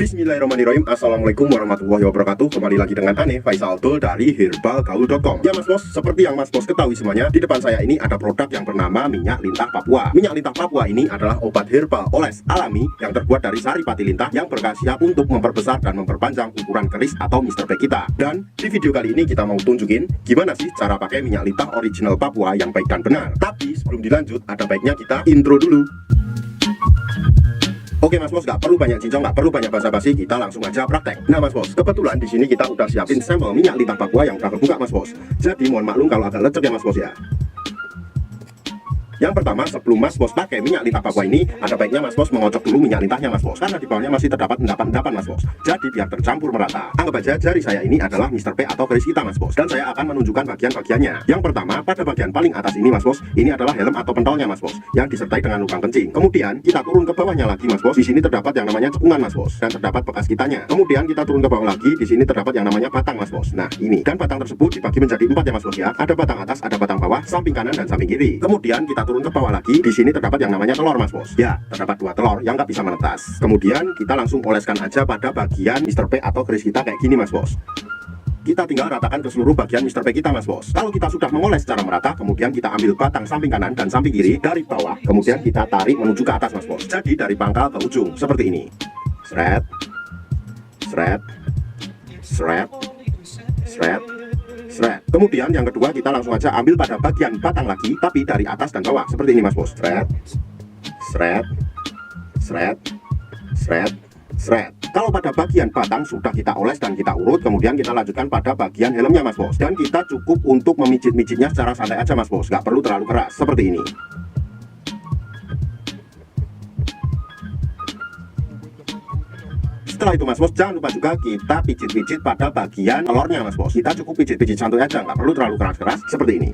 Bismillahirrahmanirrahim. Assalamualaikum warahmatullahi wabarakatuh. Kembali lagi dengan Ane Faisal Dul dari herbalgaul.com. Ya Mas Bos, seperti yang Mas Bos ketahui semuanya, di depan saya ini ada produk yang bernama minyak lintah Papua. Minyak lintah Papua ini adalah obat herbal oles alami yang terbuat dari saripati lintah yang berkhasiat untuk memperbesar dan memperpanjang ukuran keris atau Mr. P kita. Dan di video kali ini kita mau tunjukin gimana sih cara pakai minyak lintah original Papua yang baik dan benar. Tapi sebelum dilanjut, ada baiknya kita intro dulu. Oke Mas Bos, nggak perlu banyak cincong, nggak perlu banyak basa-basi, kita langsung aja praktek. Nah Mas Bos, kebetulan di sini kita udah siapin sampel minyak lintah Papua yang udah kebuka Mas Bos. Jadi mohon maklum kalau agak lecek ya Mas Bos ya. Yang pertama, sebelum Mas Bos pakai minyak lintah Papua ini, ada baiknya Mas Bos mengocok dulu minyak lintahnya Mas Bos, karena di bawahnya masih terdapat endapan-endapan Mas Bos. Jadi biar tercampur merata. Anggap aja jari saya ini adalah Mr. P atau keris kita Mas Bos, dan saya akan menunjukkan bagian-bagiannya. Yang pertama, pada bagian paling atas ini Mas Bos, ini adalah helm atau pentolnya Mas Bos, yang disertai dengan lubang kencing. Kemudian kita turun ke bawahnya lagi Mas Bos. Di sini terdapat yang namanya cekungan Mas Bos, dan terdapat bekas kitanya. Kemudian kita turun ke bawah lagi, di sini terdapat yang namanya batang Mas Bos. Nah ini, dan batang tersebut dibagi menjadi 4 ya Mas Bos ya. Ada batang atas, ada batang bawah, samping kanan dan samping kiri. Kemudian kita turun ke bawah lagi. Di sini terdapat yang namanya telur Mas Bos. Ya, terdapat 2 telur yang nggak bisa menetas. Kemudian kita langsung oleskan aja pada bagian Mr. P atau keris kita kayak gini Mas Bos. Kita tinggal ratakan ke seluruh bagian Mr. P kita Mas Bos. Kalau kita sudah mengoles secara merata, kemudian kita ambil batang samping kanan dan samping kiri dari bawah. Kemudian kita tarik menuju ke atas Mas Bos. Jadi dari pangkal ke ujung seperti ini. Sret, sret, sret, sret, sret. Kemudian yang kedua kita langsung aja ambil pada bagian batang lagi, tapi dari atas dan bawah seperti ini Mas Bos. Sret, sret, sret, sret, sret. Kalau pada bagian batang sudah kita oles dan kita urut, kemudian kita lanjutkan pada bagian helmnya Mas Bos. Dan kita cukup untuk memijit-mijitnya secara santai aja Mas Bos, nggak perlu terlalu keras seperti ini. Setelah itu Mas Bos, jangan lupa juga kita pijit-pijit pada bagian telurnya Mas Bos. Kita cukup pijit-pijit santuy aja, nggak perlu terlalu keras-keras seperti ini.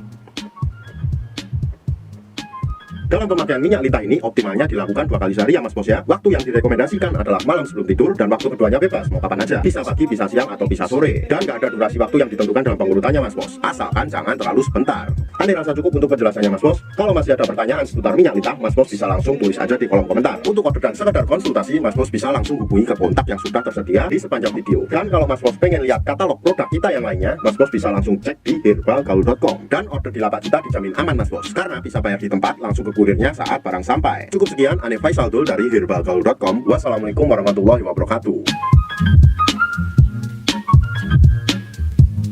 Dalam pemakaian minyak lintah ini optimalnya dilakukan 2 kali sehari ya Mas Bos ya. Waktu yang direkomendasikan adalah malam sebelum tidur, dan waktu keduanya bebas mau kapan aja. Bisa pagi, bisa siang, atau bisa sore. Dan nggak ada durasi waktu yang ditentukan dalam pengurutannya Mas Bos. Asalkan jangan terlalu sebentar. Ane rasa cukup untuk penjelasannya Mas Bos. Kalau masih ada pertanyaan seputar minyak lintah, Mas Bos bisa langsung tulis aja di kolom komentar. Untuk order dan sekedar konsultasi, Mas Bos bisa langsung hubungi ke kontak yang sudah tersedia di sepanjang video. Dan kalau Mas Bos pengen lihat katalog produk kita yang lainnya, Mas Bos bisa langsung cek di herbalgaul.com. Dan order di lapak kita dijamin aman Mas Bos, karena bisa bayar di tempat langsung ke kurirnya saat barang sampai. Cukup sekian, Ane Faisal Dul dari herbalgaul.com. Wassalamualaikum warahmatullahi wabarakatuh.